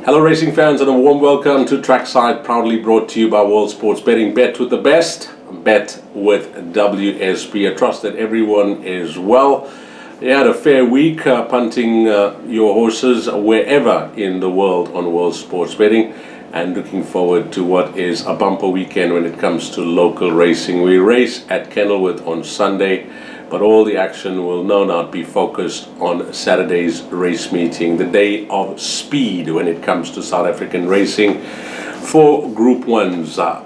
Hello racing fans and a warm welcome to Trackside, proudly brought to you by World Sports Betting. Bet with the best, bet with WSB. I trust that everyone is well. You had a fair week punting your horses wherever in the world on World Sports Betting, and looking forward to what is a bumper weekend when it comes to local racing. We race at Kenilworth on Sunday, but all the action will no doubt be focused on Saturday's race meeting, the day of speed when it comes to South African racing. For Group 1s,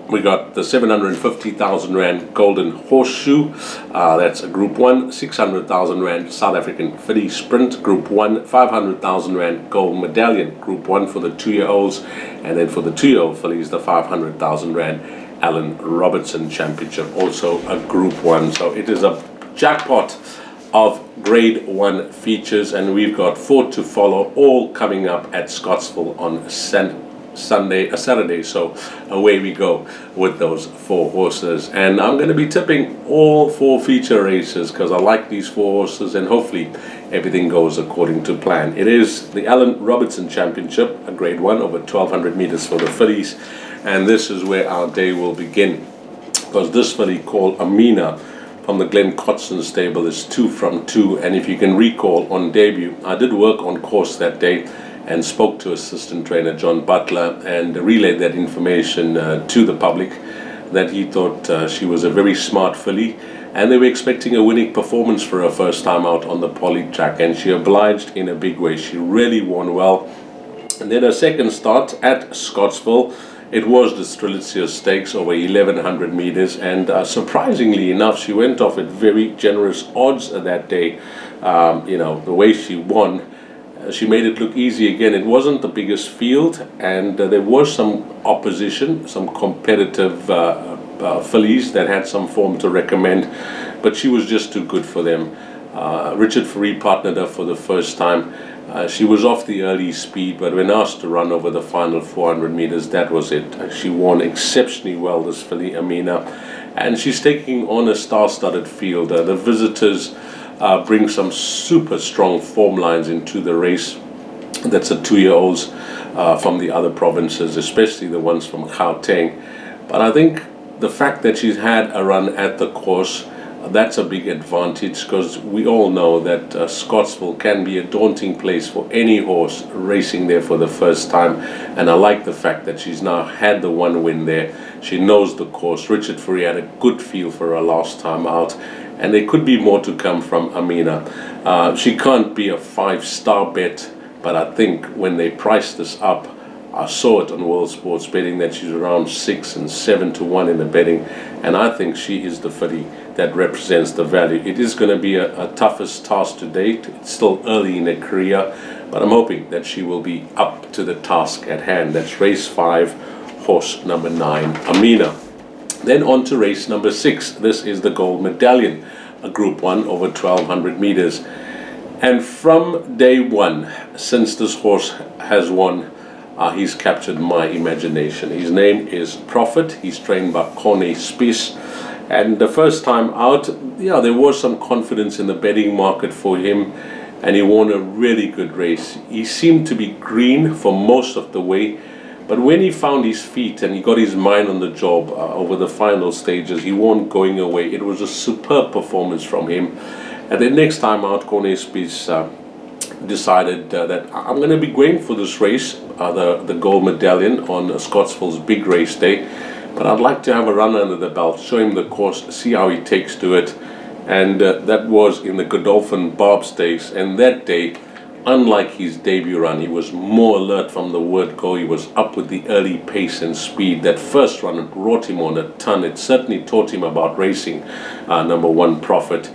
we got the 750,000 Rand Golden Horseshoe, that's a Group 1, 600,000 Rand South African Filly Sprint, Group 1, 500,000 Rand Gold Medallion, Group 1 for the 2-year-olds, and then for the 2-year-old fillies, the 500,000 Rand Allen Robertson Championship, also a Group 1. So it is a jackpot of Grade 1 features, and we've got 4 to follow, all coming up at Scottsville on Saturday. So away we go with those 4 horses, and I'm going to be tipping all 4 feature races because I like these 4 horses, and hopefully everything goes according to plan. It is the Allen Robertson Championship, a Grade 1 over 1200 meters for the fillies, and this is where our day will begin, because this filly called Amina from the Glen Cotson stable is 2 from 2, and if you can recall, on debut I did work on course that day and spoke to assistant trainer John Butler and relayed that information to the public, that he thought she was a very smart filly and they were expecting a winning performance for her first time out on the poly track, and she obliged in a big way. She really won well. And then her second start at Scottsville, it was the Strelitzia Stakes over 1100 meters, and surprisingly enough, she went off at very generous odds that day. The way she won, she made it look easy again. It wasn't the biggest field, and there was some opposition, some competitive fillies that had some form to recommend, but she was just too good for them. Richard Faree partnered her for the first time. She was off the early speed, but when asked to run over the final 400 meters, that was it. She won exceptionally well, this filly Amina, and she's taking on a star-studded field. The visitors bring some super strong form lines into the race. That's the 2-year-olds from the other provinces, especially the ones from Gauteng. But I think the fact that she's had a run at the course, that's a big advantage, because we all know that Scottsville can be a daunting place for any horse racing there for the first time, and I like the fact that she's now had the 1 win there. She knows the course. Richard Faree had a good feel for her last time out, and there could be more to come from Amina. She can't be a 5-star bet, but I think when they priced this up, I saw it on World Sports Betting that she's around 6 and 7 to 1 in the betting, and I think she is the filly that represents the value. It is going to be a toughest task to date. It's still early in her career, but I'm hoping that she will be up to the task at hand. That's race 5, horse number 9, Amina. Then on to race number 6. This is the Gold Medallion, a Group 1 over 1200 meters. And from day 1, since this horse has won, he's captured my imagination. His name is Prophet. He's trained by Corne Spies. And the first time out, there was some confidence in the betting market for him, and he won a really good race. He seemed to be green for most of the way, but when he found his feet and he got his mind on the job over the final stages, he won going away. It was a superb performance from him. And then next time out, Corne Spies decided that I'm going to be going for this race, the Gold Medallion, on Scottsville's big race day. But I'd like to have a run under the belt, show him the course, see how he takes to it. And that was in the Godolphin Barb Stakes. And that day, unlike his debut run, he was more alert from the word go. He was up with the early pace and speed. That first run brought him on a ton. It certainly taught him about racing, number 1, Prophet.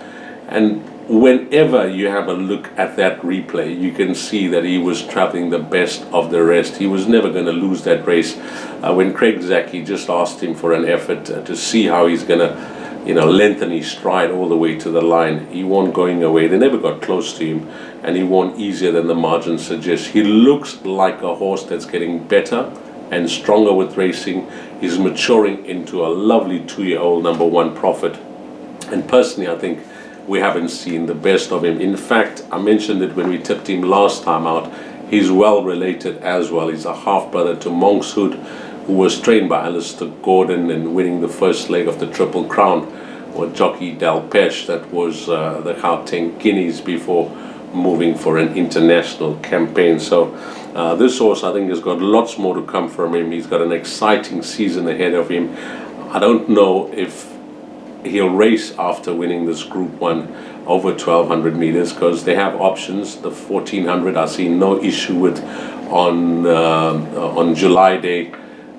And whenever you have a look at that replay, you can see that he was traveling the best of the rest. He was never going to lose that race. When Craig Zaki just asked him for an effort to see how he's going to lengthen his stride all the way to the line, he won going away. They never got close to him, and he won easier than the margin suggests. He looks like a horse that's getting better and stronger with racing. He's maturing into a lovely 2-year-old number 1, Prophet. And personally, I think we haven't seen the best of him. In fact, I mentioned it when we tipped him last time out. He's well related as well. He's a half-brother to Monkshood, who was trained by Alistair Gordon and winning the first leg of the Triple Crown, or jockey Del Pesh, that was the Gauteng Guineas before moving for an international campaign. So this horse, I think, has got lots more to come from him. He's got an exciting season ahead of him. I don't know if he'll race after winning this Group 1 over 1200 meters, because they have options. The 1400 I see no issue with on July day.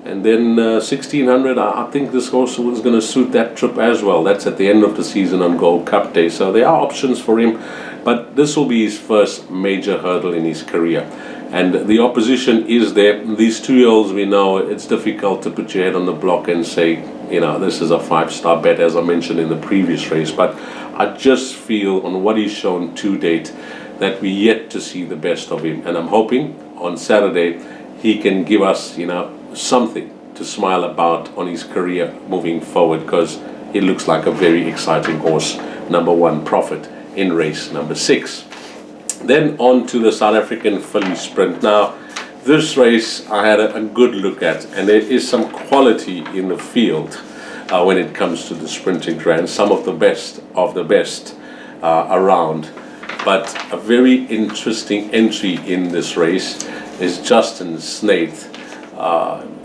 And then 1600, I think this horse was going to suit that trip as well. That's at the end of the season on Gold Cup Day. So there are options for him. But this will be his first major hurdle in his career. And the opposition is there. These 2-year-olds, we know it's difficult to put your head on the block and say, you know, this is a 5-star bet, as I mentioned in the previous race. But I just feel on what he's shown to date that we're yet to see the best of him. And I'm hoping on Saturday he can give us, you know, something to smile about on his career moving forward, because he looks like a very exciting horse. Number 1 Prophet in race number 6. Then on to the South African filly sprint. Now this race I had a good look at, and there is some quality in the field when it comes to the sprinting grand, some of the best around. But a very interesting entry in this race is Justin Snaith,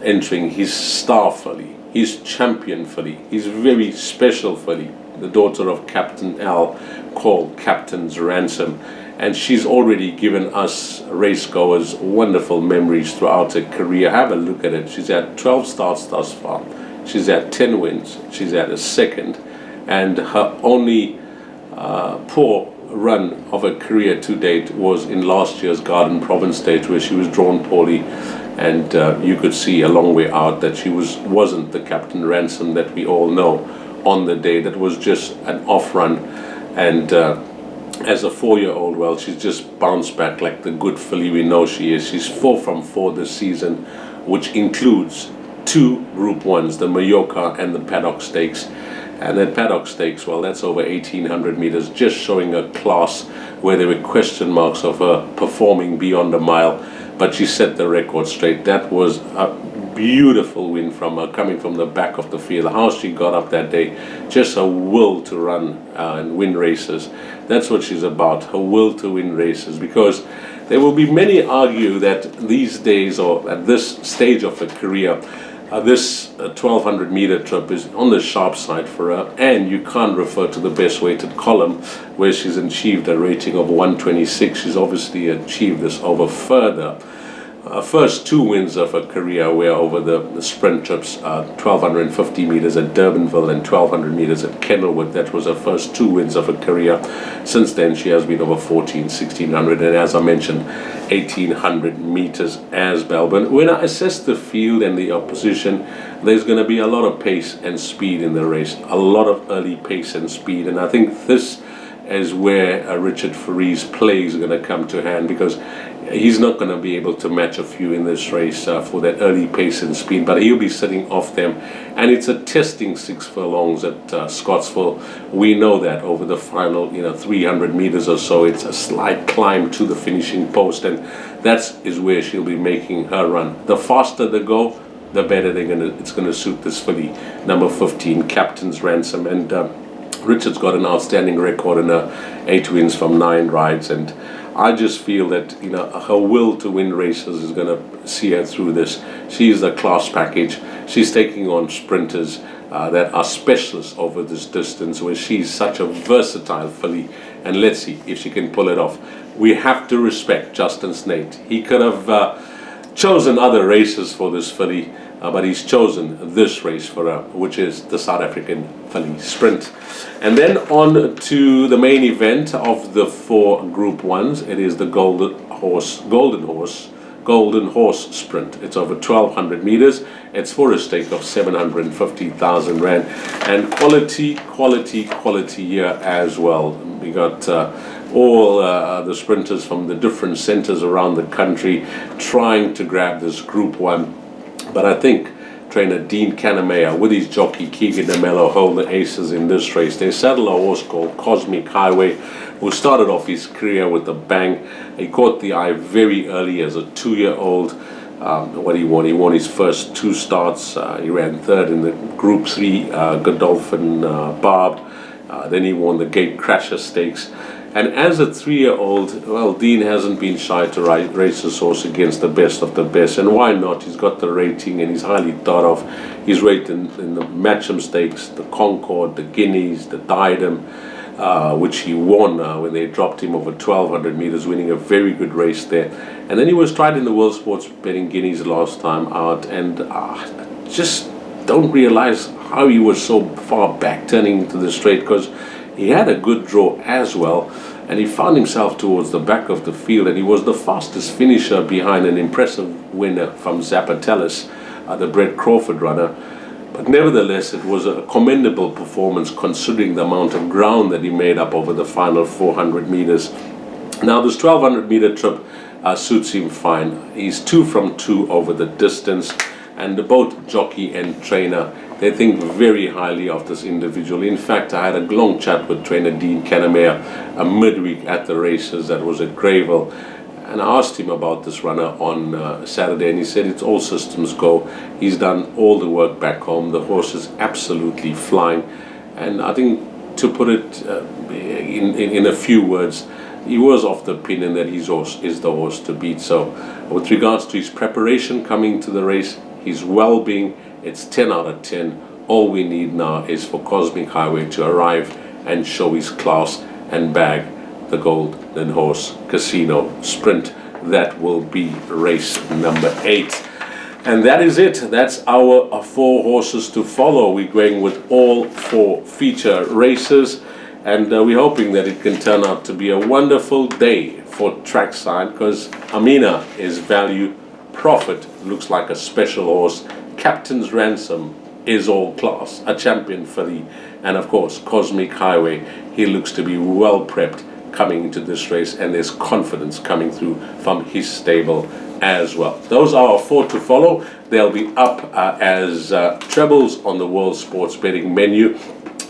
entering his star filly, his champion filly, his very special filly, the daughter of Captain Al, called Captain's Ransom. And she's already given us racegoers wonderful memories throughout her career. Have a look at it. She's had 12 starts thus far. She's had 10 wins. She's had a second. And her only poor run of her career to date was in last year's Garden Province State, where she was drawn poorly. And you could see a long way out that she wasn't the Captain Ransom that we all know on the day. That was just an off run. And as a 4-year-old, well, she's just bounced back like the good filly we know she is. She's 4 from 4 this season, which includes 2 Group 1s, the Mallorca and the Paddock Stakes. And that Paddock Stakes, well, that's over 1800 meters, just showing a class where there were question marks of her performing beyond a mile. But she set the record straight. That was a beautiful win from her, coming from the back of the field. How she got up that day, just her will to run and win races. That's what she's about, her will to win races. Because there will be many argue that these days, or at this stage of her career, this 1200 meter trip is on the sharp side for her, and you can't refer to the best weighted column where she's achieved a rating of 126. She's obviously achieved this over further. First 2 wins of her career were over the sprint trips, 1250 meters at Durbanville and 1200 meters at Kenilworth. That was her first 2 wins of her career. Since then, she has been over 1600, and as I mentioned, 1800 meters as well. But when I assess the field and the opposition, there's going to be a lot of pace and speed in the race, a lot of early pace and speed. And I think this is where Richard Ferree's play is going to come to hand, because he's not going to be able to match a few in this race for that early pace and speed, but he'll be sitting off them. And it's a testing 6 furlongs at Scottsville. We know that over the final 300 meters or so, it's a slight climb to the finishing post, and that is where she'll be making her run. The faster they go, the better it's going to suit this filly, number 15, Captain's Ransom. And Richard's got an outstanding record in her 8 wins from 9 rides, and I just feel that her will to win races is going to see her through this. She's a class package. She's taking on sprinters that are specialists over this distance, where she's such a versatile filly, and let's see if she can pull it off. We have to respect Justin Snaith. He could have chosen other races for this filly, but he's chosen this race for her, which is the South African filly sprint. And then on to the main event of the 4 Group 1s. It is the Golden Horse Sprint. It's over 1200 meters. It's for a stake of 750,000 rand, and quality here as well. We got all the sprinters from the different centers around the country trying to grab this Group 1. But I think trainer Dean Kannemeyer with his jockey Keegan DeMello hold the aces in this race. They saddle a horse called Cosmic Highway, who started off his career with a bang. He caught the eye very early as a 2-year-old. What he won? He won his first 2 starts. He ran third in the Group 3 Godolphin Barb. Then he won the Gate Crasher Stakes. And as a 3-year-old, well, Dean hasn't been shy to race his horse against the best of the best. And why not? He's got the rating and he's highly thought of. He's rated in the Matcham Stakes, the Concord, the Guineas, the Diadem, which he won when they dropped him over 1,200 meters, winning a very good race there. And then he was tried in the World Sports Betting Guineas last time out, and just don't realize how he was so far back turning into the straight, because he had a good draw as well, and he found himself towards the back of the field, and he was the fastest finisher behind an impressive winner from Zapatellis, the Brett Crawford runner. But nevertheless, it was a commendable performance considering the amount of ground that he made up over the final 400 meters. Now, this 1,200 meter trip suits him fine. He's 2 from 2 over the distance, and both jockey and trainer, they think very highly of this individual. In fact, I had a long chat with trainer Dean Canamere midweek at the races that was at Greyville, and I asked him about this runner on Saturday, and he said it's all systems go. He's done all the work back home. The horse is absolutely flying, and I think, to put it in a few words, he was of the opinion that his horse is the horse to beat. So with regards to his preparation coming to the race, his well-being, it's 10 out of 10. All we need now is for Cosmic Highway to arrive and show his class and bag the Golden Horse Casino Sprint. That will be race number 8. And that is it. That's our 4 horses to follow. We're going with all 4 feature races, and we're hoping that it can turn out to be a wonderful day for Trackside, because Amina is value, Profit looks like a special horse, Captain's Ransom is all class, a champion filly, and of course Cosmic Highway, he looks to be well prepped coming into this race, and there's confidence coming through from his stable as well. Those are our 4 to follow. They'll be up as trebles on the World Sports Betting menu.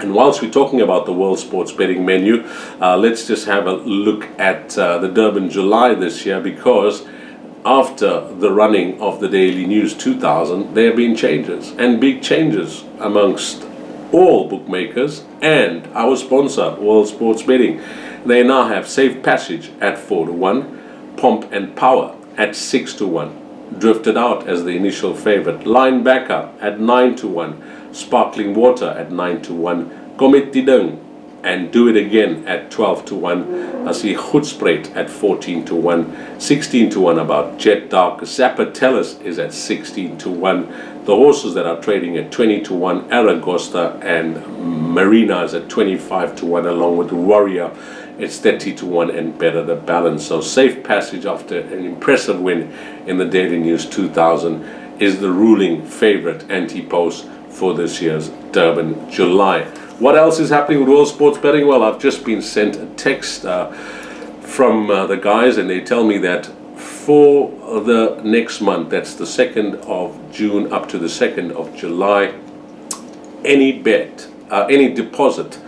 And whilst we're talking about the World Sports Betting menu, let's just have a look at the Durban July this year, because after the running of the Daily News 2000, there have been changes, and big changes amongst all bookmakers and our sponsor, World Sports Betting. They now have Safe Passage at 4 to 1, Pomp and Power at 6 to 1, Drifted Out as the initial favorite, Line Backer at 9 to 1, Sparkling Water at 9 to 1, Comet Tidung and Do It Again at 12 to 1. I see Goedspreet at 14 to 1, 16 to 1 about Jet Dark. Zapatellis is at 16 to 1. The horses that are trading at 20 to 1, Aragosta and Marina is at 25 to 1, along with Warrior. It's 30 to 1 and Better the Balance. So Safe Passage, after an impressive win in the Daily News 2000, is the ruling favorite anti-post for this year's Durban July. What else is happening with World Sports Betting? Well, I've just been sent a text from the guys, and they tell me that for the next month, that's the 2nd of June up to the 2nd of July, any bet, any deposit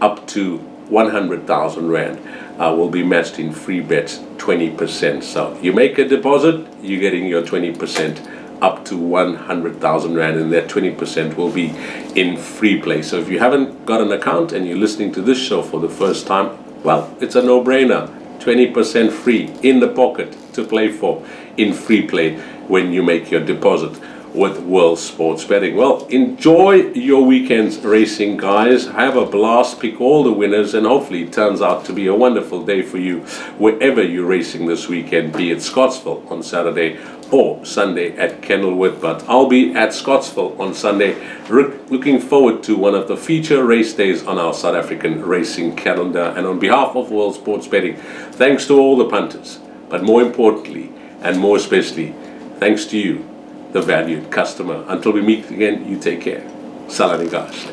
up to 100,000 Rand will be matched in free bets 20%. So you make a deposit, you're getting your 20% up to 100,000 Rand, and that 20% will be in free play. So if you haven't got an account and you're listening to this show for the first time, well, it's a no-brainer. 20% free in the pocket to play for in free play when you make your deposit with World Sports Betting. Well, enjoy your weekend's racing, guys. Have a blast, pick all the winners, and hopefully it turns out to be a wonderful day for you wherever you're racing this weekend, be it Scottsville on Saturday or Sunday at Kenilworth. But I'll be at Scottsville on Sunday, looking forward to one of the feature race days on our South African racing calendar. And on behalf of World Sports Betting, thanks to all the punters, but more importantly and more especially, thanks to you, the valued customer. Until we meet again, you take care. Salani Gash.